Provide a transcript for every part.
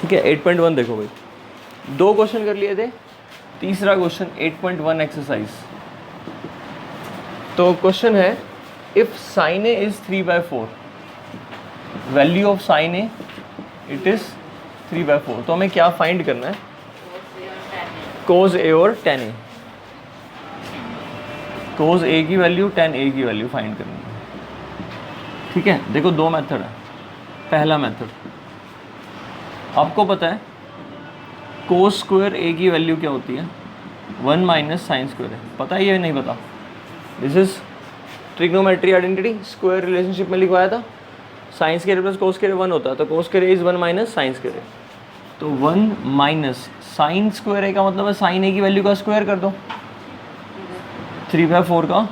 ठीक है। 8.1 देखो भाई, 2 क्वेश्चन कर लिए थे, तीसरा क्वेश्चन 8.1 एक्सरसाइज। तो क्वेश्चन है if sine A is 3/4, value of sine A it is 3/4। तो हमें क्या फाइंड करना है? कोस ए और टेन ए। कोस ए की वैल्यू, टेन ए की वैल्यू फाइंड करनी है। ठीक है, देखो 2 मेथड है। पहला मेथड, आपको पता है कोस स्क्वायर ए की वैल्यू क्या होती है? 1 माइनस साइन स्क्वायर है। पता है ये नहीं पता? This is trigonometry identity, square relationship में लिखवाया था। Sine square plus cos square 1 होता है, तो cos square is 1 minus sine square. तो 1 माइनस साइन स्क्वायर ए का मतलब है साइन ए की वैल्यू का स्क्वायर कर दो, 3/4 का।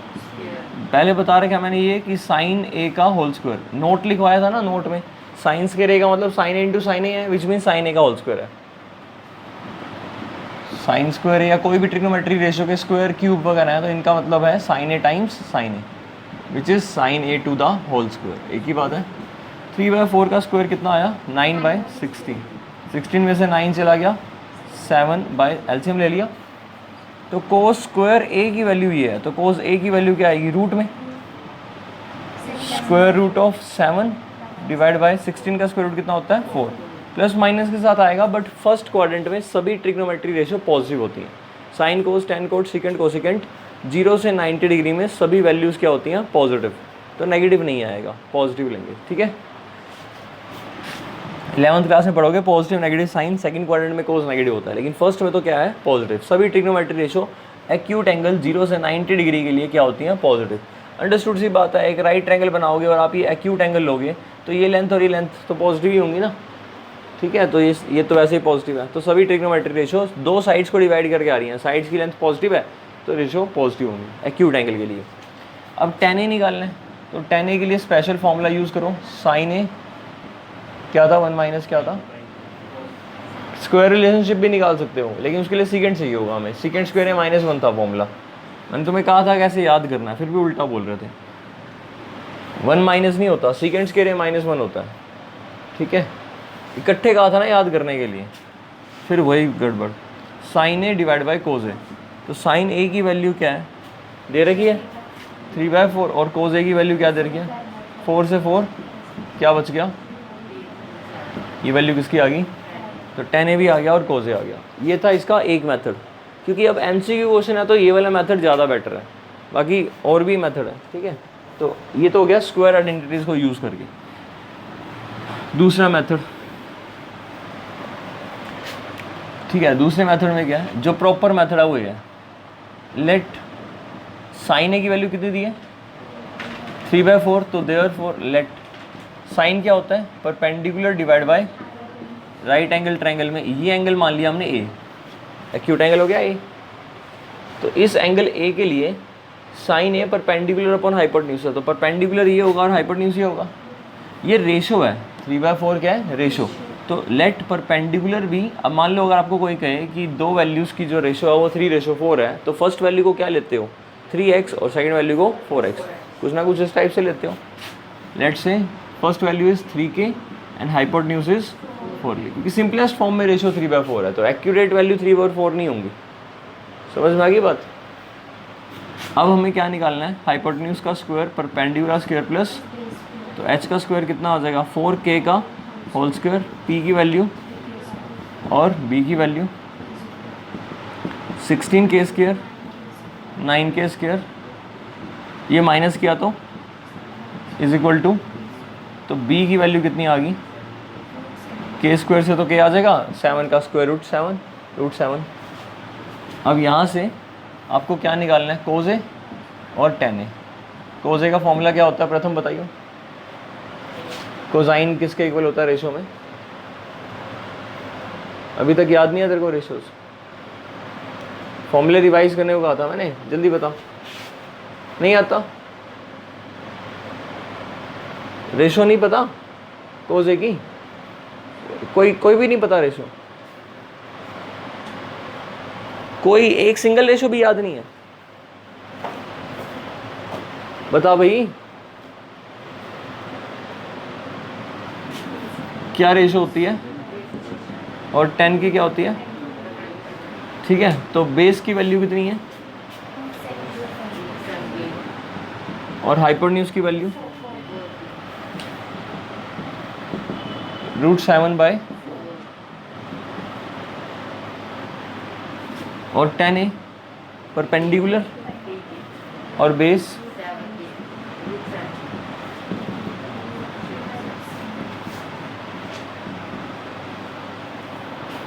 पहले बता रखा मैंने ये कि साइन ए का होल स्क्वायर, नोट लिखवाया था ना, नोट में साइन स्क्वायर ए का मतलब sine A into sine A है, विच मीन साइन ए का होल स्क्वायर है। साइन स्क्वायर ए या कोई भी ट्रिग्नोमेट्री रेशियो के स्क्वायर क्यूब वगैरह है, तो इनका मतलब है sine A times sine A, which is sine A to the whole square. एक ही बात है। 3/4 का स्क्वायर कितना आया? 9/16। 16 में से 9 चला गया, 7 एलसीएम ले लिया। तो कोस स्क्वायर ए की वैल्यू ये है, तो कोस ए की वैल्यू क्या आएगी? रूट में square root of 7 divide by 16 का स्क्वायर रूट कितना होता है? 4। प्लस माइनस के साथ आएगा, बट फर्स्ट क्वाड्रेंट में सभी ट्रिग्नोमेट्री रेशियो पॉजिटिव होती हैं। साइन कोस, टेन कोस, सेकेंड कोसेकेंट 0 से 90 डिग्री में सभी वैल्यूज़ क्या होती हैं? पॉजिटिव। तो नेगेटिव नहीं आएगा, पॉजिटिव लेंगे। ठीक है, 11th क्लास में पढ़ोगे positive negative sign, second quadrant में कोस नेगेटिव होता है, लेकिन फर्स्ट में तो क्या है? पॉजिटिव। सभी ट्रिग्नोमेट्री रेशियो एक्यूट एंगल 0 से 90 डिग्री के लिए क्या होती हैं? पॉजिटिव। अंडरस्टूड सी बात है, एक राइट ट्रायंगल बनाओगे और आप ये एक्यूट एंगल लोगे, तो ये लेंथ और ये लेंथ तो पॉजिटिव ही होंगी ना। ठीक है, तो ये तो वैसे ही पॉजिटिव है। तो सभी ट्रिग्नोमेट्री रेशियो 2 साइड्स को डिवाइड करके आ रही हैं, साइड्स की लेंथ पॉजिटिव है तो रेशियो पॉजिटिव होंगी एक्यूट एंगल के लिए। अब tan a निकालना है, तो tan a के लिए स्पेशल फॉर्मूला यूज़ करो। साइन ए क्या था? 1 माइनस क्या था? स्क्वायर रिलेशनशिप भी निकाल सकते हो, लेकिन उसके लिए सीकेंड चाहिए होगा हमें। सीकेंड स्क्वायर ए -1 था फॉर्मूला। मैंने तुम्हें कहा था कैसे याद करना है, फिर भी उल्टा बोल रहे थे। 1 माइनस नहीं होता, सीकेंड स्क्वायर ए -1 होता है। ठीक है, इकट्ठे कहा था ना याद करने के लिए, फिर वही गड़बड़। Sine A divide by cos A, तो साइन ए की वैल्यू क्या है? दे रखी है 3/4, और कोस ए की वैल्यू क्या दे रखी है? 4 से 4 क्या बच गया? ये वैल्यू किसकी आ गई? तो tan a भी आ गया और cos a आ गया। ये था इसका एक मेथड। क्योंकि अब MCQ क्वेश्चन है तो ये वाला मेथड ज़्यादा बेटर है, बाकी और भी मेथड है। ठीक है, तो ये तो हो गया स्क्वायर आइडेंटिटीज़ को यूज़ करके। दूसरा मेथड, ठीक है, दूसरे मेथड में क्या है? जो प्रॉपर मेथड है वो ये है, लेट साइन ए की वैल्यू कितनी दी है? 3/4। तो देयरफॉर लेट साइन क्या होता है? Perpendicular divide by right angle triangle में ये एंगल मान लिया हमने ए, एक्यूट एंगल हो गया ए। तो इस एंगल ए के लिए साइन ए परपेंडिकुलर अपॉन हाइपोटेन्यूज है, तो परपेंडिकुलर ये होगा और हाइपोटेन्यूज ये होगा। ये रेशो है, 3/4 क्या है? रेशो। तो लेट परपेंडिकुलर भी, अब मान लो अगर आपको कोई कहे कि 2 वैल्यूज़ की जो रेशो है वो 3/4 है, तो फर्स्ट वैल्यू को क्या लेते हो? 3x, और सेकेंड वैल्यू को 4x, कुछ ना कुछ इस टाइप से लेते हो। लेट से first value is 3k and hypotenuse is 4k, क्योंकि सिंपलेस्ट फॉर्म में रेशियो 3/4 है, तो एक्यूरेट वैल्यू 3/4 नहीं होंगी। समझ में आ गई बात? अब हमें क्या निकालना है? हाइपोटेन्यूज का स्क्वायर, परपेंडिकुलर स्क्वायर प्लस, तो h का स्क्वायर कितना आ जाएगा? 4k का होल स्क्वायर, p की वैल्यू और b की value 16k square, 9k square, ये माइनस किया तो इज इक्वल टू, तो b की वैल्यू कितनी आ गई? k स्क्वायर से तो k आ जाएगा, 7 का स्क्वायर रूट 7, रूट 7। अब यहाँ से आपको क्या निकालना है? कोस ए और tan ए। कोस ए का फॉर्मूला क्या होता है प्रथम बताइए? कोसाइन किसके इक्वल होता है रेशो में? अभी तक याद नहीं है तेरे को रेशोज? फॉर्मूले रिवाइज करने को कहा था मैंने, जल्दी बता। नहीं आता? रेशो नहीं पता कोस ए की? कोई भी नहीं पता रेशो? कोई एक सिंगल रेशो भी याद नहीं है? बता भाई, क्या रेशो होती है? और 10 की क्या होती है, ठीक है। तो बेस की वैल्यू कितनी है और हाइपोटेन्यूज की वैल्यू √7 और 10a परपेंडिकुलर और बेस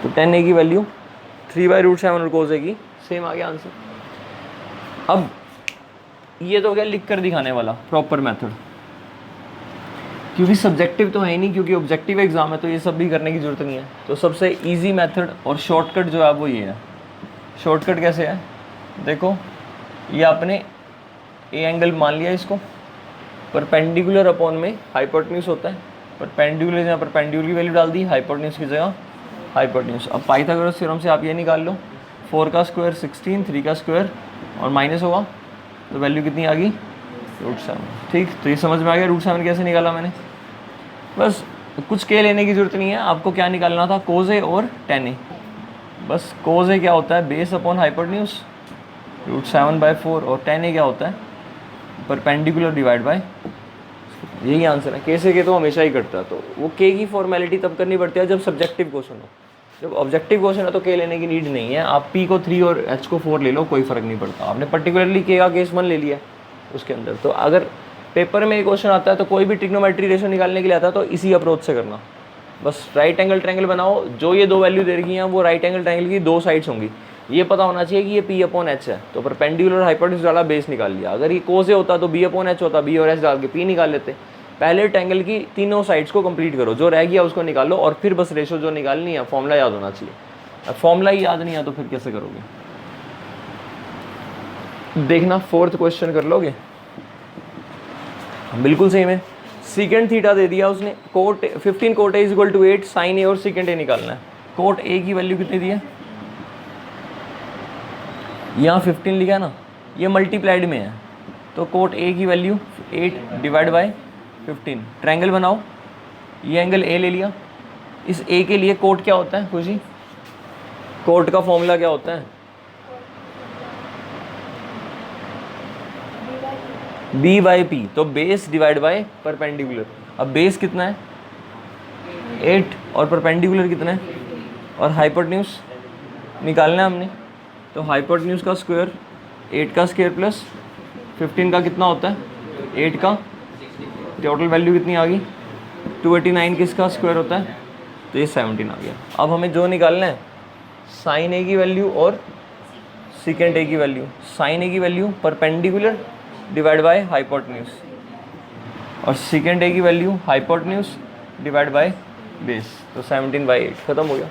तो 10a की वैल्यू 3/√7 और cos a की सेम आ गया आंसर। अब ये तो हो गया लिख कर दिखाने वाला प्रॉपर मेथड, क्योंकि सब्जेक्टिव तो है ही नहीं, क्योंकि ऑब्जेक्टिव एग्जाम है तो ये सब भी करने की जरूरत नहीं है। तो सबसे इजी मेथड और शॉर्टकट जो है वो ये है। शॉर्टकट कैसे है, देखो ये आपने ए एंगल मान लिया, इसको परपेंडिकुलर अपॉन में हाइपोटेन्यूज होता है, परपेंडिकुलर जगह परपेंडिकुलर की वैल्यू डाल दी, हाइपोटेन्यूज की जगह हाइपोटेन्यूज। अब पाइथागोरस थ्योरम से आप ये निकाल लो, 4 का स्क्वायर 16, 3 का स्क्वायर और माइनस होगा तो वैल्यू कितनी आ गई √7। ठीक, तो ये समझ में आ गया √7 कैसे निकाला मैंने। बस कुछ के लेने की जरूरत नहीं है, आपको क्या निकालना था, cos a और tan a। बस cos a क्या होता है, बेस अपॉन हाइपोटेन्यूज √7/4 और tan a क्या होता है, परपेंडिकुलर डिवाइड बाय, यही आंसर है। के से के तो हमेशा ही करता है, तो वो के की फॉर्मेलिटी तब करनी पड़ती है जब सब्जेक्टिव क्वेश्चन हो। जब ऑब्जेक्टिव क्वेश्चन है तो के लेने की नीड नहीं है, आप पी को 3 और एच को 4 ले लो, कोई फ़र्क नहीं पड़ता। आपने पर्टिकुलरली के का केस 1 ले लिया उसके अंदर। तो अगर पेपर में क्वेश्चन आता है तो कोई भी ट्रिग्नोमेट्री रेशो निकालने के लिए आता है तो इसी अप्रोच से करना। बस राइट एंगल ट्रायंगल बनाओ, जो ये दो वैल्यू दे रही हैं वो राइट एंगल ट्रायंगल की दो साइड्स होंगी। ये पता होना चाहिए कि ये P/H है, तो परपेंडिकुलर हाइपोटेन्यूज डाला, बेस निकाल लिया। अगर ये cos a होता तो B/H होता, B और H डाल के P निकाल लेते। पहले ट्रायंगल की तीनों साइड्स को कंप्लीट करो, जो रह गया उसको निकालो और फिर बस रेशो जो निकालनी है, फॉर्मूला याद होना चाहिए। अब फॉर्मूला ही याद नहीं है तो फिर कैसे करोगे। देखना 4th क्वेश्चन कर लोगे, बिल्कुल सेम है। सीकेंट थीटा दे दिया उसने, cot 15 cot a = 8, sine a और सीकेंट a निकालना है। कोट a की वैल्यू कितनी दी है, यहाँ 15 लिखा है ना, ये मल्टीप्लाइड में है, तो कोट a की वैल्यू 8/15। ट्रायंगल बनाओ, ये एंगल a ले लिया। इस a के लिए कोट क्या होता है खुशी, कोट का फॉर्मूला क्या होता है, B/P, तो बेस डिवाइड बाय परपेंडिकुलर। अब बेस कितना है 8 और परपेंडिकुलर कितना है, और हाइपोटेन्यूज निकालना है हमने, तो हाइपोटेन्यूज का स्क्वायर 8 का स्क्वायर प्लस 15 का कितना होता है 8 का, टोटल वैल्यू कितनी आ गई 289, किसका स्क्वायर होता है, तो ये 17 आ गया। अब हमें जो निकालना है साइन a की वैल्यू और सीकेंट a की वैल्यू। साइन a की value perpendicular divide by hypotenuse और सीकेंट a की value hypotenuse divide by base, तो 17/8 खत्म हो गया।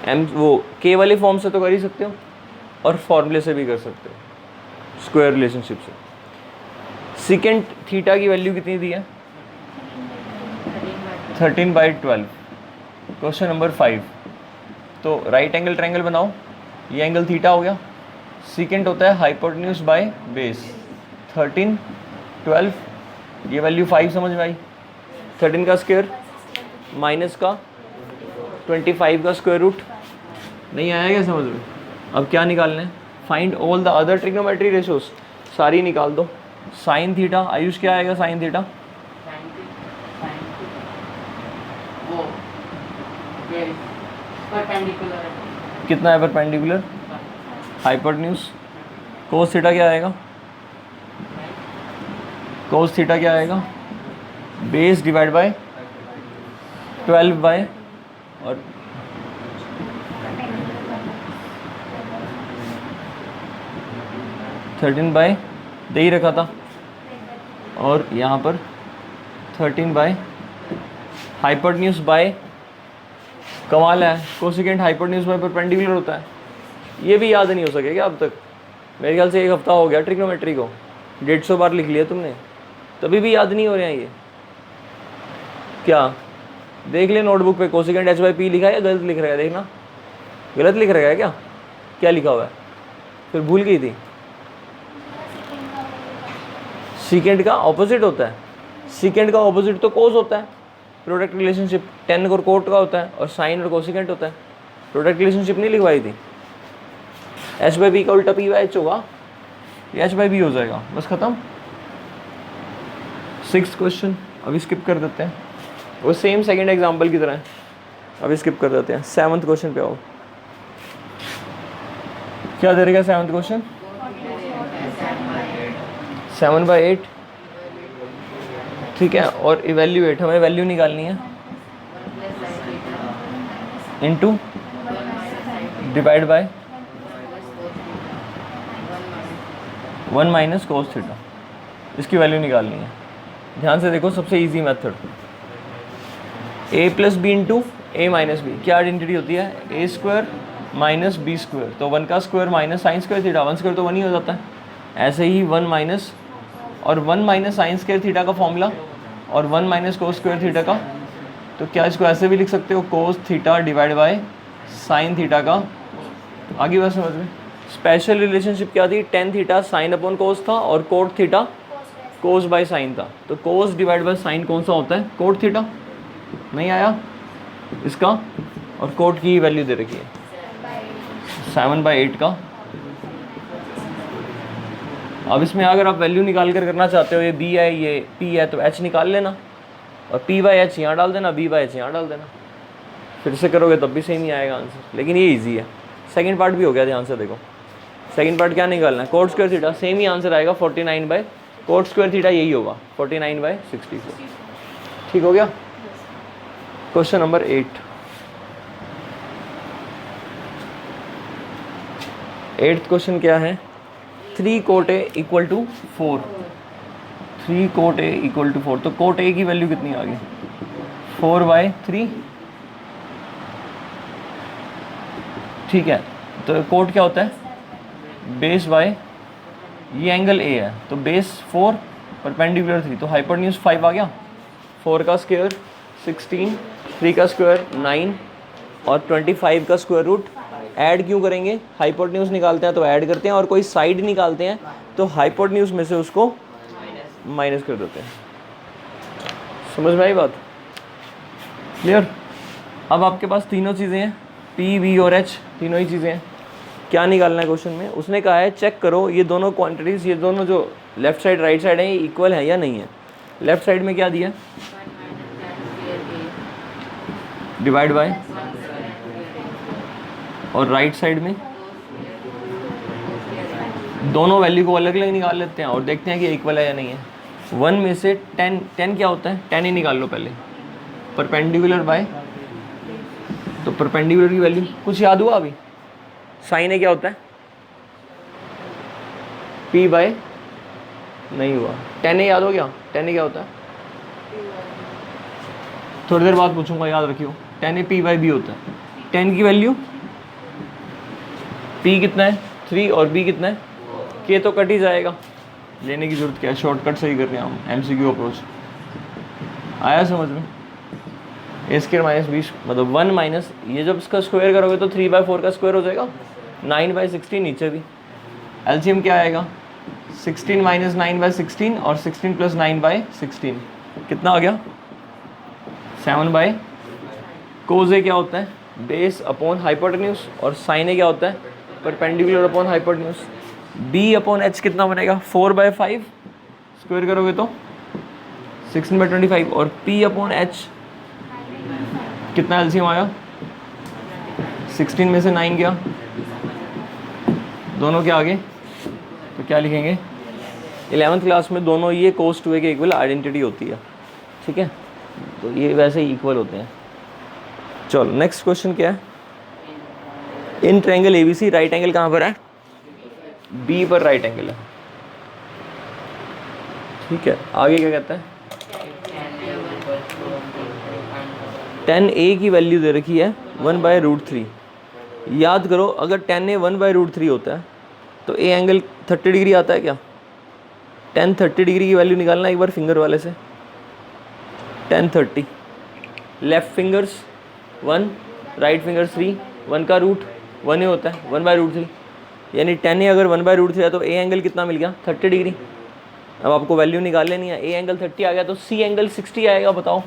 एम वो के वाले फॉर्म से तो कर ही सकते हो और फॉर्मूले से भी कर सकते हो, स्क्वायर रिलेशनशिप से। सीकेंट थीटा की वैल्यू कितनी दी है 13/12। क्वेश्चन नंबर 5, तो राइट एंगल ट्रायंगल बनाओ, ये एंगल थीटा हो गया, सीकेंट होता है हाइपोटेन्यूज बाय बेस, 13, 12, ये वैल्यू 5 समझ में आई। 13 का स्क्वायर माइनस का 25 का स्क्वायर रूट, नहीं आया क्या समझ में। अब क्या निकालना है, find all the other trigonometry ratios, सारी निकाल दो। साइन थीटा, आयुष क्या आएगा साइन थीटा, कितना है परपेंडिकुलर, हाइपोटेन्यूज। कोस थीटा क्या आएगा, कोस थीटा क्या आएगा, बेस डिवाइड बाय 12 बाय और 13 बाय दे ही रखा था, और यहाँ पर 13 बाय हाइपोटेन्यूज बाय, कमाल है कोसेकेंट हाइपोटेन्यूज बाय परपेंडिकुलर होता है। ये भी याद नहीं हो सकेगा अब तक, मेरे ख्याल से 1 हफ्ता हो गया ट्रिग्नोमेट्री को, 150 बार लिख लिया तुमने, तभी भी याद नहीं हो रहे हैं ये। क्या देख ले नोटबुक पे कोसेकेंट h/p लिखा है या गलत लिख रहा है, देखना गलत लिख रहा है क्या, क्या लिखा हुआ है, फिर भूल गई थी। सीकेंट का ऑपोजिट होता है, सीकेंट का ऑपोजिट तो कोस होता है, प्रोडक्ट रिलेशनशिप टेन और कोट का होता है और साइन और कोसिकेंट होता है। प्रोडक्ट रिलेशनशिप नहीं लिखवाई थी, एच बाई बी का उल्टा पी बाई एच होगा, ये एच बाई बी हो जाएगा, बस खत्म। 6th क्वेश्चन अभी स्किप कर देते हैं, वो सेम सेकंड एग्जाम्पल की तरह है, अभी स्किप कर देते हैं। 7th क्वेश्चन पे आओ, क्या दे रहेगा 7th क्वेश्चन? 7/8, ठीक है। और इवेल्यूएट, हमें वैल्यू निकालनी है, into divide by 1 minus cos theta, इसकी वैल्यू निकालनी है। ध्यान से देखो, सबसे easy method, a plus B into A minus B, क्या आइडेंटिटी होती है? A square minus B square, तो 1 का square minus sine square theta, 1 square तो 1 ही हो जाता है। ऐसे ही 1 माइनस और 1 माइनस साइन स्क्वायर थीटा का फॉर्मूला और 1 माइनस कोस स्क्वायर थीटा का, तो क्या इसको ऐसे भी लिख सकते हो, cos theta divide by sine theta का। आगे बात समझ में। स्पेशल रिलेशनशिप क्या थी? टेन थीटा साइन अपॉन कोस था और cot theta cos by sine था। तो कोस डिवाइड बाय साइन कौन सा होता है? Cot theta. नहीं आया इसका, और कोट की वैल्यू दे रखी है 7/8 का। अब इसमें अगर आप वैल्यू निकाल कर करना चाहते हो, ये बी है ये पी है, तो एच निकाल लेना और पी बाई एच यहाँ डाल देना, बी बाई एच यहाँ डाल देना। फिर से करोगे तब भी सही नहीं आएगा आंसर, लेकिन ये इजी है। सेकंड पार्ट भी हो गया, ध्यान से देखो। सेकंड पार्ट क्या निकालना है? कोट स्क्वायर थीटा, सेम ही आंसर आएगा 49 बाय कोट स्क्वायर थीटा, यही होगा 49/64। ठीक हो गया। Question number 8। 8th क्वेश्चन क्या है? 3 cot A equal to 4। 3 cot A equal to 4, तो कोट ए की वैल्यू कितनी आ गई? 4/3। ठीक है, तो कोट क्या होता है? बेस बाय, ये एंगल ए है, तो बेस 4 परपेंडिकुलर 3, तो हाइपोटेन्यूज 5 आ गया। 4 का स्क्वायर 16, 3 का स्क्वायर 9 और 25 का स्क्वायर रूट। ऐड क्यों करेंगे? हाइपोटेन्यूज निकालते हैं तो ऐड करते हैं, और कोई साइड निकालते हैं तो हाइपोटेन्यूज में से उसको माइनस कर देते हैं। समझ में आई बात? क्लियर? अब आपके पास तीनों चीज़ें हैं, पी वी और एच, तीनों ही चीज़ें हैं। क्या निकालना है क्वेश्चन में? उसने कहा है चेक करो ये दोनों क्वांटिटीज़, ये दोनों जो लेफ्ट साइड राइट साइड है, ये इक्वल है या नहीं है। लेफ्ट साइड में क्या दिया? डिवाइड बाय, और राइट साइड में दोनों वैल्यू को अलग अलग निकाल लेते हैं और देखते हैं कि इक्वल है या नहीं है। 1 में से 10 क्या होता है? 10 ही निकाल लो पहले, परपेंडिकुलर बाय, तो परपेंडिकुलर की वैल्यू कुछ याद हुआ अभी? साइन है क्या होता है? पी बाय, नहीं हुआ। 10 याद हो गया? 10 क्या होता है? थोड़ी देर बाद पूछूंगा, याद रखियो। 10 पी बाई बी होता है। 10 की वैल्यू, पी कितना है? 3 और बी कितना है? के तो कट ही जाएगा, लेने की जरूरत क्या है, शॉर्टकट सही कर रहे हैं हम, एमसीक्यू अप्रोच। आया समझ में? ए स्क्वायर माइनस बी, मतलब 1 माइनस, ये जब इसका स्क्वायर करोगे तो 3/4 का स्क्वायर हो जाएगा, 9/16 नीचे भी। एलसीएम क्या आएगा? 16 माइनस 9/16 और 16 प्लस 9/16 कितना आ गया? 7 कोस ए क्या होता है? बेस अपॉन हाइपोटेन्यूज, और साइन ए क्या होता है? Perpendicular upon hypotenuse. B upon H कितना बनेगा? 4/5, स्क्वायर करोगे तो 16/25, और पी अपॉन एच कितना एलसीएम आया? 16 में से 9 गया, दोनों के आगे, तो क्या लिखेंगे? 11th क्लास में दोनों ये कोस 2a के इक्वल आइडेंटिटी होती है, ठीक है, तो ये वैसे ही इक्वल होते हैं। चलो नेक्स्ट क्वेश्चन क्या है? In triangle ABC right angle कहाँ पर है? बी पर राइट एंगल है, ठीक है। आगे क्या कहता है? 10a की वैल्यू दे रखी है 1/√3। याद करो, अगर 10a 1/√3 होता है तो ए एंगल 30 डिग्री आता है क्या? 10 30 डिग्री की वैल्यू निकालना एक बार फिंगर वाले से। 10 30, लेफ्ट फिंगर्स 1, राइट फिंगर्स 3, 1 का रूट 1 ही होता है, 1/√3, यानी 10a अगर 1/√3 है तो ए एंगल कितना मिल गया? 30 डिग्री। अब आपको वैल्यू निकाल लेनी है। ए एंगल 30 आ गया तो सी एंगल 60 आएगा, बताओ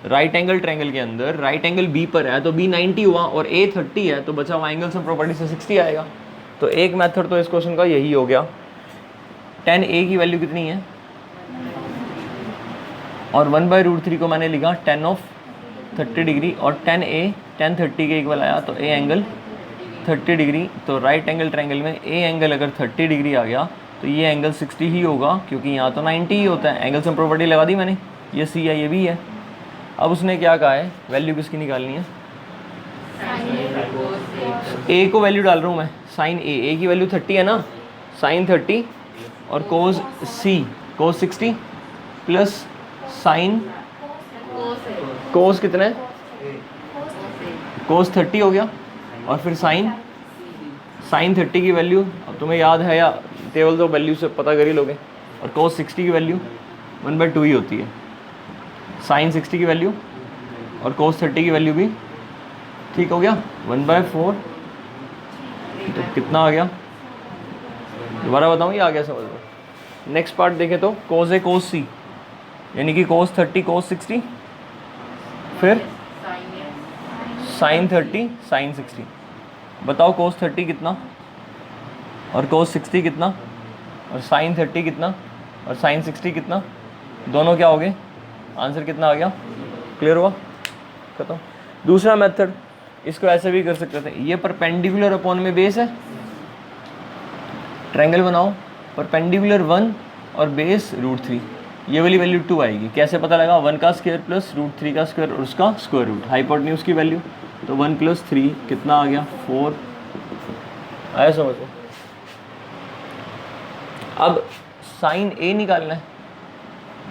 राइट एंगल ट्रायंगल के अंदर राइट एंगल बी पर है तो बी 90 हुआ और ए 30 है, तो बचा हुआ एंगल सम प्रॉपर्टी से 60 आएगा। तो एक मेथड तो इस क्वेश्चन का यही हो गया। tan a की वैल्यू कितनी है, और 1/√3 को मैंने लिखा tan ऑफ 30 डिग्री, और tan a tan 30 के इक्वल आया, तो a एंगल 30 डिग्री। तो राइट एंगल ट्रायंगल में a एंगल अगर 30 डिग्री आ गया तो ये एंगल 60 ही होगा, क्योंकि यहाँ तो 90 ही होता है। एंगल सम प्रॉपर्टी लगा दी मैंने, ये c है ये भी है। अब उसने क्या कहा है, वैल्यू किसकी निकालनी है, a को वैल्यू डाल रहा हूँ मैं, साइन a की वैल्यू 30 है ना, साइन 30 और कोस c कोस 60 प्लस साइन कोस कितना है, कोस 30 हो गया, और फिर साइन 30 की वैल्यू अब तुम्हें याद है या टेबल तो वैल्यू से पता कर ही लोगे, और कोस 60 की वैल्यू 1/2 ही होती है, साइन 60 की वैल्यू और कोस 30 की वैल्यू भी ठीक हो गया 1/4। तो कितना आ गया, दोबारा बताऊँ, ये आ गया समझ लो। नेक्स्ट पार्ट देखें तो कोस ए कोस सी, यानी कि कोस 30 कोस 60, फिर साइन 30 साइन 60। बताओ कोस 30 कितना और कोस 60 कितना, और साइन 30 कितना और साइन 60 कितना, दोनों क्या हो गए, आंसर कितना आ गया, क्लियर हुआ, खत्म। दूसरा मेथड, इसको ऐसे भी कर सकते थे, ये परपेंडिकुलर अपॉन में बेस है, ट्रायंगल बनाओ, परपेंडिकुलर 1 और बेस √3, ये वाली वैल्यू 2 आएगी। कैसे पता लगा, 1 का स्क्वायर प्लस √3 का स्क्वायर और उसका स्क्वायर रूट, हाइपोटेन्यूज की वैल्यू, तो 1 + 3 कितना आ गया 4 आया, समझ लो। अब साइन a निकालना है,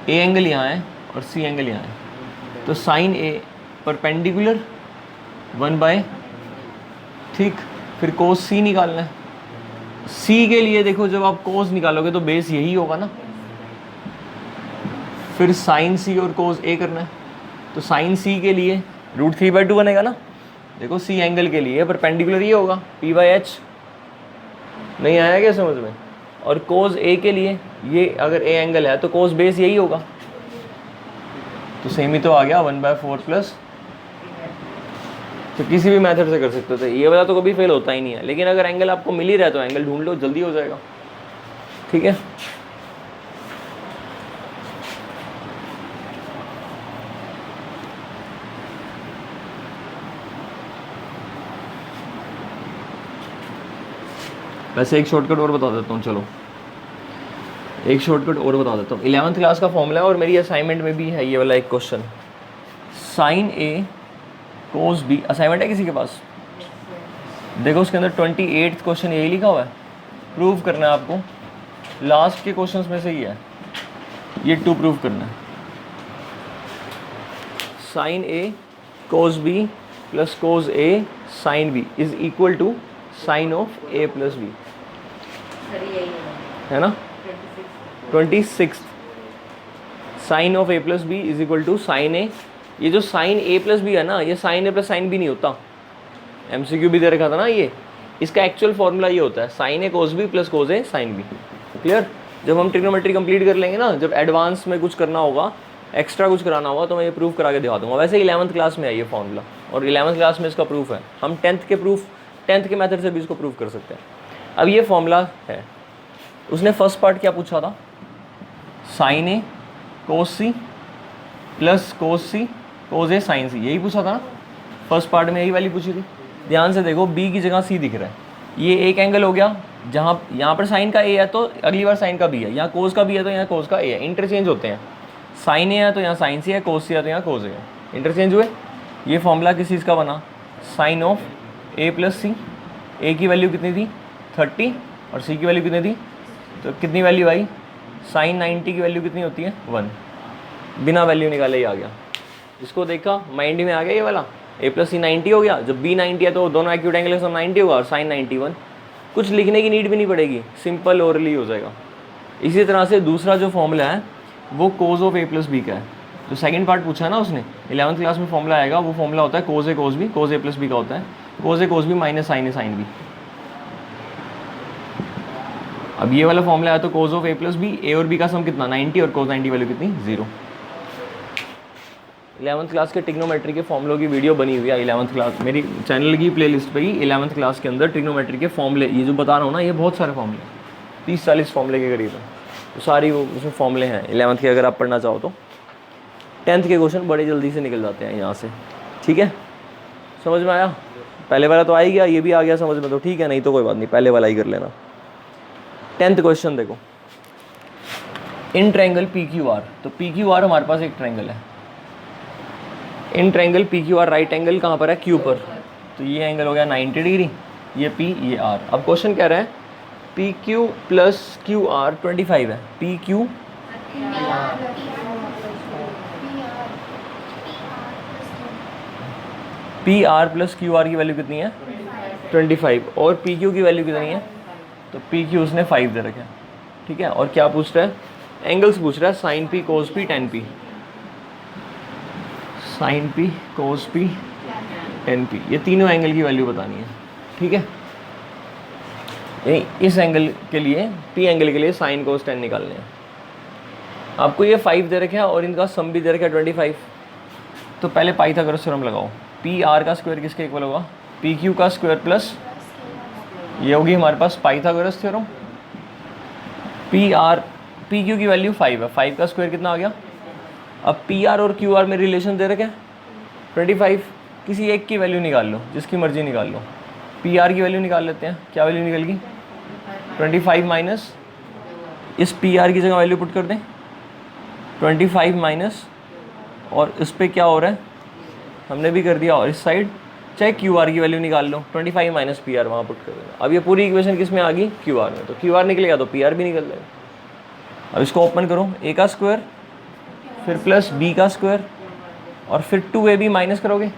a एंगल यहाँ है और c एंगल यहाँ है, तो साइन a परपेंडिकुलर 1/, ठीक, फिर कोस c निकालना है। c के लिए देखो, जब आप कोस निकालोगे तो बेस यही होगा ना, फिर साइन c और कोस a करना है, तो साइन c के लिए √3/2 बनेगा ना। देखो c एंगल के लिए परपेंडिकुलर ये होगा p/h, नहीं आया क्या समझ में। और कोस a के लिए, ये अगर a एंगल है तो कोस बेस यही होगा, तो सेम ही तो आ गया 1/4 प्लस। तो किसी भी मेथड से कर सकते थे, ये वाला तो कभी फेल होता ही नहीं है, लेकिन अगर एंगल आपको मिल ही रहा है तो एंगल ढूंढ लो, जल्दी हो जाएगा, ठीक है। वैसे एक शॉर्टकट और बता देता हूँ, चलो एक शॉर्टकट और बता देता हूँ। 11th क्लास का फॉर्मूला है और मेरी असाइनमेंट में भी है ये वाला एक question, sine a cos b। Assignment है किसी के पास, देखो उसके अंदर 28th क्वेश्चन यही लिखा हुआ है, प्रूव करना है आपको, लास्ट के क्वेश्चंस में से ही है ये, 2 प्रूव करना है। Sine a cos b plus cos a sine b is equal to sine of a plus b, है ना। 26 sine of a plus B is equal to sine A, ये जो साइन a प्लस बी है ना, ये sine a plus sine B नहीं होता, MCQ भी दे रखा था ना ये, इसका एक्चुअल फॉर्मूला ये होता है sine a cos B plus cos a sine B, clear. जब हम ट्रिग्नोमेट्री कंप्लीट कर लेंगे ना, जब एडवांस में कुछ करना होगा, एक्स्ट्रा कुछ कराना होगा, तो मैं ये प्रूफ करा के दिखा दूंगा। वैसे 11th क्लास में है ये फॉर्मूला, और 11th क्लास में इसका प्रूफ है, हम 10th के मेथड से भी इसको प्रूफ कर सकते हैं। अब ये फॉर्मूला है, उसने फर्स्ट पार्ट क्या पूछा था, साइन ए कोस सी प्लस कोस सी कोस ए साइन सी, यही पूछा था ना फर्स्ट पार्ट में, यही वाली पूछी थी। ध्यान से देखो, बी की जगह सी दिख रहा है, ये एक एंगल हो गया, जहाँ यहाँ पर साइन का ए है तो अगली बार साइन का बी है, यहाँ कोस का बी है तो यहाँ कोस का ए है, इंटरचेंज होते हैं। साइन ए है तो यहाँ साइन सी है, कोस सी है तो यहाँ कोस ए है, इंटरचेंज हुए। ये फॉर्मूला किस चीज़ का बना, साइन ऑफ ए प्लस सी, ए की वैल्यू कितनी थी 30 और सी की वैल्यू कितनी थी, तो कितनी वैल्यू आई, साइन 90 की वैल्यू कितनी होती है 1, बिना वैल्यू निकाले ही आ गया। इसको देखा माइंड में आ गया ये वाला, a प्लस सी 90 हो गया, जब b 90 है तो दोनों एक्यूट एंगल का 90 होगा और साइन 91, कुछ लिखने की नीड भी नहीं पड़ेगी, सिंपल ओरली हो जाएगा। इसी तरह से दूसरा जो फॉर्मूला है वो cos of a plus B का है, जो सेकंड पार्ट पूछा है ना उसने 11th क्लास में, फॉर्मूला आएगा, वो फॉर्मूला होता है cos A cos B, cos A plus B का होता है cos A cos B minus sine A sine B. अब ये वाला फॉर्मूला है तो cos of a plus B, A और बी का सम कितना 90 और कोस 90 वैल्यू कितनी 0। 11th क्लास के ट्रिग्नोमेट्री के फॉर्मूलों की वीडियो बनी हुई है 11th क्लास मेरी चैनल की प्लेलिस्ट पे ही 11th क्लास के अंदर ट्रिग्नोमेट्री के फॉर्मूले, ये जो बता रहा हूँ ना, ये बहुत सारे फॉर्मूले 30-40 फॉर्मूले के करीब है, तो सारी वो उसमें फॉर्मूले हैं 11th के, अगर आप पढ़ना चाहो तो। 10th के क्वेश्चन बड़े जल्दी से निकल जाते हैं यहाँ से, ठीक है, समझ में आया? पहले वाला तो आ ही गया, ये भी आ गया समझ में, तो ठीक है, नहीं तो कोई बात नहीं, पहले वाला ही कर लेना। 10th क्वेश्चन देखो, in triangle P Q R, तो पी क्यू आर हमारे पास एक ट्रायंगल है, in triangle P Q R right angle कहाँ पर है? क्यू पर, तो ये एंगल हो गया 90 डिग्री, ये पी ये आर। अब क्वेश्चन कह रहा है P Q plus Q are 25 है, P Q P R plus Q are की वैल्यू कितनी है? 25, और पी क्यू की वैल्यू कितनी है? तो पी क्यू उसने 5 दे रखा है, ठीक है। और क्या पूछ रहा है? एंगल्स पूछ रहा है, sine P, cos P, tan P, sine P, cos P, tan P, ये तीनों एंगल की वैल्यू बतानी है, ठीक है। इस एंगल के लिए, पी एंगल के लिए साइन कोस टेन निकालने हैं। आपको ये 5 दे रखे हैं और इनका सम भी दे रखा है 25, तो पहले पाइथागोरस थ्योरम लगाओ। पी आर का स्क्वायर किसके इक्वल होगा? पी क्यू का स्क्वायर प्लस ये होगी हमारे पास Pythagoras theorem. P R, P Q की वैल्यू 5 है, 5 का स्क्वायर कितना आ गया? अब पी आर और क्यू आर में रिलेशन दे रखे हैं 25, किसी एक की वैल्यू निकाल लो, जिसकी मर्जी निकाल लो। पी आर की वैल्यू निकाल लेते हैं, क्या वैल्यू निकल गई? 25 माइनस, इस पी आर की जगह वैल्यू पुट कर दें 25 माइनस, और इस पर क्या हो रहा है हमने भी कर दिया, और इस साइड चाहे क्यू आर की वैल्यू निकाल लो, 25 माइनस पी आर वहाँ पुट कर देना। अब ये पूरी इक्वेशन किस में आ गई? क्यू आर में, तो क्यू आर निकलेगा तो पी आर भी निकल जाएगा। अब इसको ओपन करो, ए का स्क्वायर फिर प्लस बी का स्क्वायर और फिर 2ab माइनस करोगे,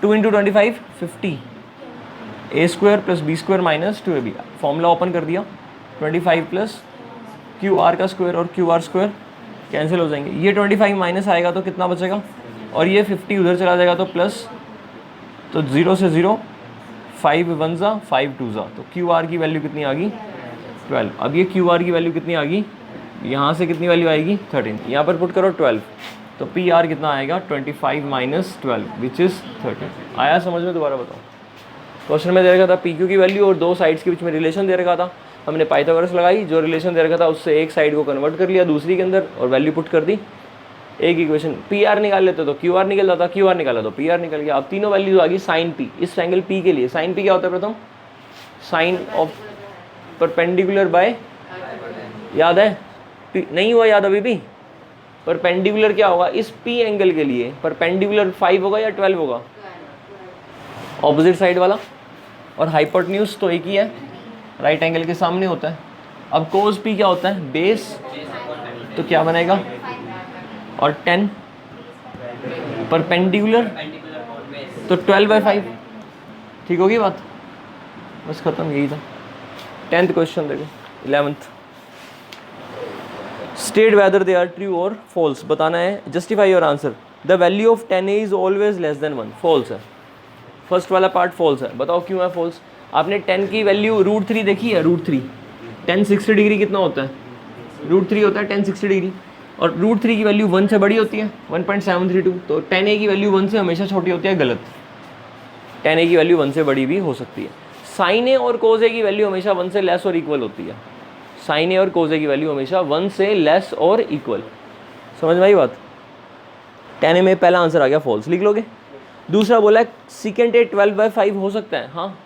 2 × 25 50, A square plus B square minus 2ab, formula open कर दिया, 25 प्लस क्यू आर का स्क्वायर और क्यू आर स्क्वायर कैंसिल हो जाएंगे, ये 25 माइनस आएगा तो कितना बचेगा, और ये 50 उधर चला जाएगा तो प्लस, तो 0 से 0, 5 1 जा 5 2 जा, तो क्यू आर की वैल्यू कितनी आ गई? 12। अब ये क्यू आर की वैल्यू कितनी आ गई? यहाँ से कितनी वैल्यू आएगी? 13, यहाँ पर पुट करो 12, तो पी आर कितना आएगा? 25 माइनस 12 विच इज़ 13। आया समझ में? दोबारा बताओ। क्वेश्चन में दे रखा था पी क्यू की वैल्यू और दो साइड्स के बीच में रिलेशन दे रखा था, हमने पाइथागोरस लगाई, जो रिलेशन दे रखा था उससे एक साइड को कन्वर्ट कर लिया दूसरी के अंदर और वैल्यू पुट कर दी, एक इक्वेशन। पी आर निकाल लेते तो क्यू आर निकल जाता, क्यू आर निकाला तो पी आर निकल गया। अब तीनों वैल्यू आ गई साइन पी, इस एंगल पी के लिए साइन पी क्या होता है? प्रथम साइन ऑफ परपेंडिकुलर बाय, याद है? नहीं हुआ याद अभी भी? परपेंडिकुलर क्या होगा इस पी एंगल के लिए? परपेंडिकुलर 5 होगा या 12 होगा? ऑपोजिट साइड वाला। और हाइपोटेन्यूज तो एक ही है, राइट एंगल के सामने होता है। अब कोस पी क्या होता है? बेस, तो क्या बनेगा? और 10 परपेंडिकुलर, तो 12/5, ठीक होगी बात? बस खत्म, यही था। 10th क्वेश्चन देखो, 11th। State whether they are true और फॉल्स, बताना है। Justify your answer. The value of 10 is always less than 1, false है। फर्स्ट वाला पार्ट फॉल्स है, बताओ क्यों है फॉल्स? आपने 10 की वैल्यू √3 देखी है? √3, 10 60 डिग्री कितना होता है? √3 होता है 10 60 डिग्री, और √3 की वैल्यू 1 से बड़ी होती है 1.732, तो 10a की वैल्यू 1 से हमेशा छोटी होती है, गलत। 10a की वैल्यू 1 से बड़ी भी हो सकती है। साइन ए और कोस ए की वैल्यू हमेशा 1 से लेस और इक्वल होती है। साइन ए और कोस ए की वैल्यू हमेशा 1 से लेस और इक्वल, समझ में आई बात? 10a में पहला आंसर आ गया फॉल्स, लिख लोगे। दूसरा बोला है सीकेंट ए 12/5 हो सकता है, हाँ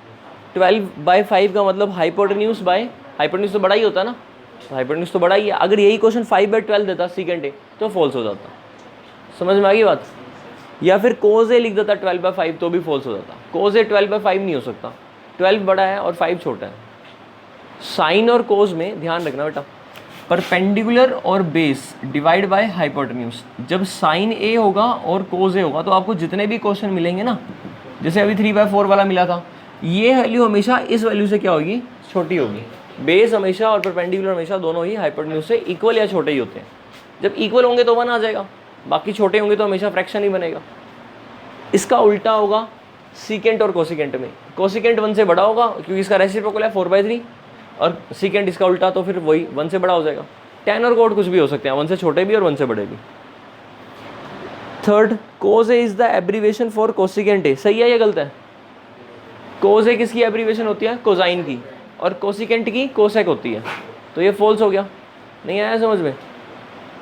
12/5 का मतलब हाइपोटेन्यूज बाय, हाइपोटेन्यूज तो बड़ा ही होता है ना, हाइपोटेन्यूज तो बड़ा ही है। अगर यही क्वेश्चन 5/12 देता सीकेंट ए तो फॉल्स हो जाता, समझ में आ गई बात? या फिर कोस ए लिख देता 12/5 तो भी फॉल्स हो जाता। कोस ए 12/5 नहीं हो सकता, 12 बड़ा है और 5 छोटा है। साइन और कोस में ध्यान रखना बेटा, परपेंडिकुलर और बेस डिवाइड बाय हाइपोटेन्यूज। जब साइन ए होगा और कोस ए होगा तो आपको जितने भी क्वेश्चन मिलेंगे ना, जैसे अभी 3/4 वाला मिला था, ये वैल्यू हमेशा इस वैल्यू से क्या होगी? छोटी होगी। बेस हमेशा और परपेंडिकुलर हमेशा दोनों ही हाइपोटेन्यूज से इक्वल या छोटे ही होते हैं। जब इक्वल होंगे तो 1 आ जाएगा, बाकी छोटे होंगे तो हमेशा फ्रैक्शन ही बनेगा। इसका उल्टा होगा सीकेंट और कोसिकेंट में, कोसिकेंट 1 से बड़ा होगा क्योंकि इसका रेसिप्रोकल है 4/3, और सीकेंट इसका उल्टा तो फिर वही 1 से बड़ा हो जाएगा। tan और कोट कुछ भी हो सकते हैं, 1 से छोटे भी और 1 से बड़े भी। Third cos A is the abbreviation for cosecant A, सही है या गलत है? कोज ए किसकी एब्रीवेशन होती है? कोसाइन की, और कोसिकेंट की कोसेक होती है, तो ये फॉल्स हो गया, नहीं आया समझ में?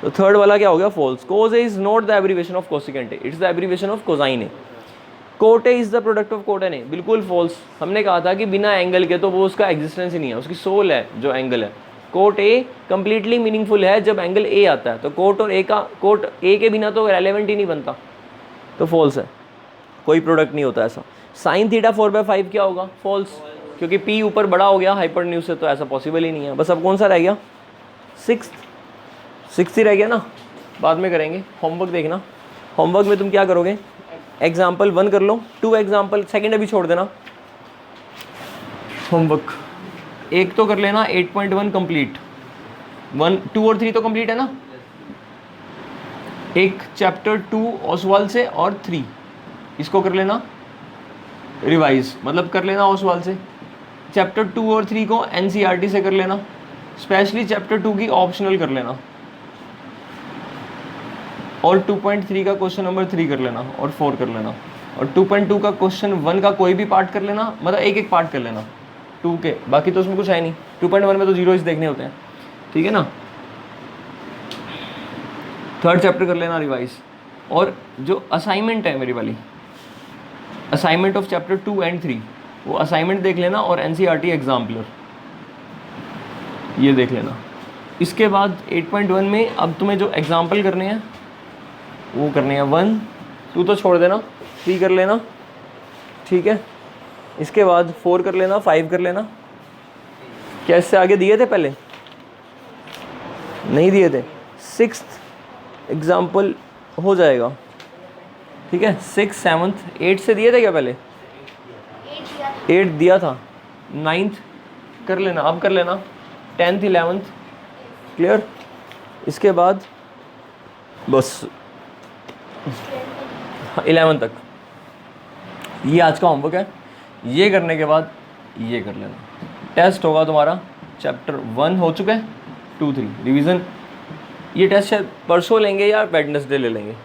तो थर्ड वाला क्या हो गया? False. Cos A is not the abbreviation of cosecant A, it's the abbreviation of cosine A. Cot A is the product of cot and A, बिल्कुल फॉल्स। हमने कहा था कि बिना एंगल के तो वो उसका एग्जिस्टेंस ही नहीं है, उसकी सोल है जो एंगल है। कोट ए कंप्लीटली मीनिंगफुल है जब एंगल ए आता है, तो कोट और ए का, कोट ए के बिना तो रेलेवेंट ही नहीं बनता, तो फॉल्स है, कोई प्रोडक्ट नहीं होता ऐसा। साइन थीटा 4/5 क्या होगा? फॉल्स, क्योंकि पी ऊपर बड़ा हो गया हाइपोटेन्यूज से, तो ऐसा पॉसिबल ही नहीं है। बस अब कौन सा रह गया? सिक्स ही रह गया ना, बाद में करेंगे। होमवर्क देखना, होमवर्क में तुम क्या करोगे? एग्जाम्पल 1 कर लो, 2 एग्जाम्पल, सेकेंड अभी छोड़ देना। होमवर्क एक तो कर लेना 8.1 कंप्लीट, 1, 2 और 3 तो कंप्लीट है ना। एक चैप्टर 2 ओसवाल से और 3 इसको कर लेना रिवाइज, मतलब कर लेना ओसवाल से। चैप्टर 2 और 3 को एनसीईआरटी से कर लेना, स्पेशली चैप्टर 2 की ऑप्शनल कर लेना, और 2.3 का क्वेश्चन नंबर 3 कर लेना और 4 कर लेना, और 2.2 का क्वेश्चन 1 का कोई भी पार्ट कर लेना, मतलब एक एक पार्ट कर लेना 2 के, बाकी तो उसमें कुछ है नहीं। 2.1 में तो जीरोज देखने होते हैं, ठीक है ना। थर्ड चैप्टर कर लेना रिवाइज, और जो असाइनमेंट है मेरी वाली, असाइनमेंट ऑफ चैप्टर 2 एंड 3, वो असाइनमेंट देख लेना, और एनसीईआरटी एग्जाम्पलर ये देख लेना। इसके बाद 8.1 में अब तुम्हें जो एग्जाम्पल करने हैं वो करने हैं 1, 2 तो छोड़ देना, 3 कर लेना, ठीक है। इसके बाद 4 कर लेना, 5 कर लेना। क्या इससे आगे दिए थे पहले? नहीं दिए थे। 6th एग्जाम्पल हो जाएगा, ठीक है। 6, 7th, 8 से दिए थे क्या पहले? 8 दिया था। 9th कर लेना, अब कर लेना। 10th, 11th clear. इसके बाद बस 11 तक ये आज का होमवर्क है। ये करने के बाद ये कर लेना। टेस्ट होगा तुम्हारा, चैप्टर 1 हो चुका है, 2, 3 रिवीजन। ये टेस्ट शायद परसों लेंगे या वेडनेसडे ले लेंगे।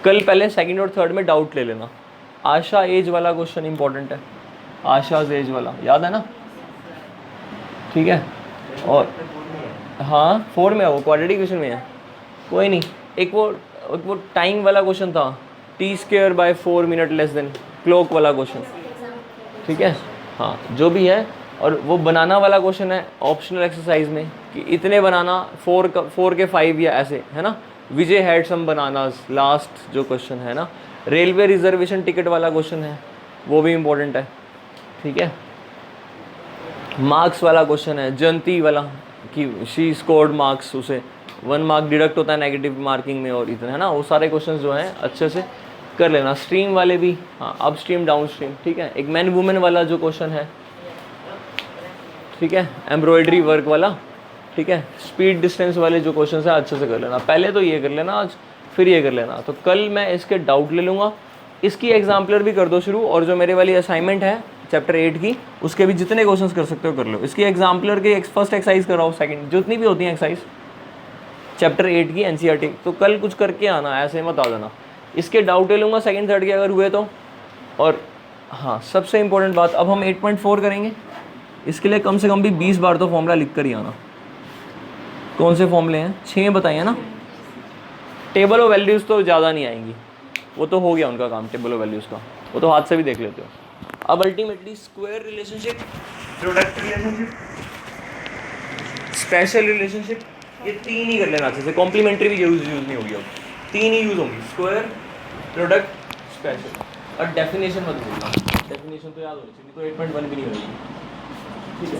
कल पहले सेकंड और थर्ड में डाउट ले लेना। आशा एज वाला क्वेश्चन इंपॉर्टेंट है, आशाज एज वाला याद है ना, ठीक है। और हाँ 4 में है वो, क्वाड्रेटिक इक्वेशन में है, कोई नहीं। एक वो टाइम वाला क्वेश्चन था, t²/4 minute less than clock वाला क्वेश्चन, ठीक है। हाँ जो भी है, और वो बनाना वाला क्वेश्चन है ऑप्शनल एक्सरसाइज में कि इतने बनाना 4 के 5 या ऐसे, है ना। विजय हैड सम बनानाज, लास्ट जो क्वेश्चन है ना। रेलवे रिजर्वेशन टिकट वाला क्वेश्चन है, वो भी इम्पोर्टेंट है, ठीक है। मार्क्स वाला क्वेश्चन है, जयंती वाला कि शी स्कोर्ड मार्क्स, उसे 1 मार्क डिडक्ट होता है नेगेटिव मार्किंग में, और इतना है ना। वो सारे क्वेश्चन जो हैं अच्छे से कर लेना। स्ट्रीम वाले भी, हाँ अप स्ट्रीम डाउन स्ट्रीम, ठीक है। एक मैन वुमेन वाला जो क्वेश्चन है, ठीक है, एम्ब्रॉयडरी वर्क वाला, ठीक है। स्पीड डिस्टेंस वाले जो क्वेश्चन है अच्छे से कर लेना। पहले तो ये कर लेना आज, फिर ये कर लेना। तो कल मैं इसके डाउट ले लूँगा, इसकी एग्जाम्पलर भी कर दो शुरू, और जो मेरे वाली असाइनमेंट है चैप्टर 8 की, उसके भी जितने क्वेश्चंस कर सकते हो कर लो। इसकी एग्जाम्पलर के फर्स्ट एक्सरसाइज कराओ, सेकंड जितनी भी होती हैं एक्सरसाइज चैप्टर 8 की एनसीईआरटी, तो कल कुछ करके आना, ऐसे मत आ जाना। इसके डाउट ले लूँगा सेकंड थर्ड के अगर हुए तो। और हाँ सबसे इम्पोर्टेंट बात, अब हम 8.4 करेंगे, इसके लिए कम से कम भी 20 बार तो फॉर्मूला लिख कर ही आना। कौन से फॉर्मूले हैं? 6 बताइए ना। टेबल ऑफ वैल्यूज़ तो ज़्यादा नहीं आएंगी, वो तो हो गया उनका काम, टेबल ऑफ वैल्यूज़ का, वो तो हाथ से भी देख लेते हो। अब ultimately square relationship, product relationship, special relationship, ये 3 ही कर लेना अच्छे से। कॉम्प्लीमेंट्री भी यूज़ नहीं होगी, अब 3 ही यूज़ होंगी, स्क्वायर, प्रोडक्ट, स्पेशल। और डेफिनेशन मत भूलना, डेफिनेशन तो याद होनी चाहिए, तो 8.1 भी नहीं होगी, ठीक है।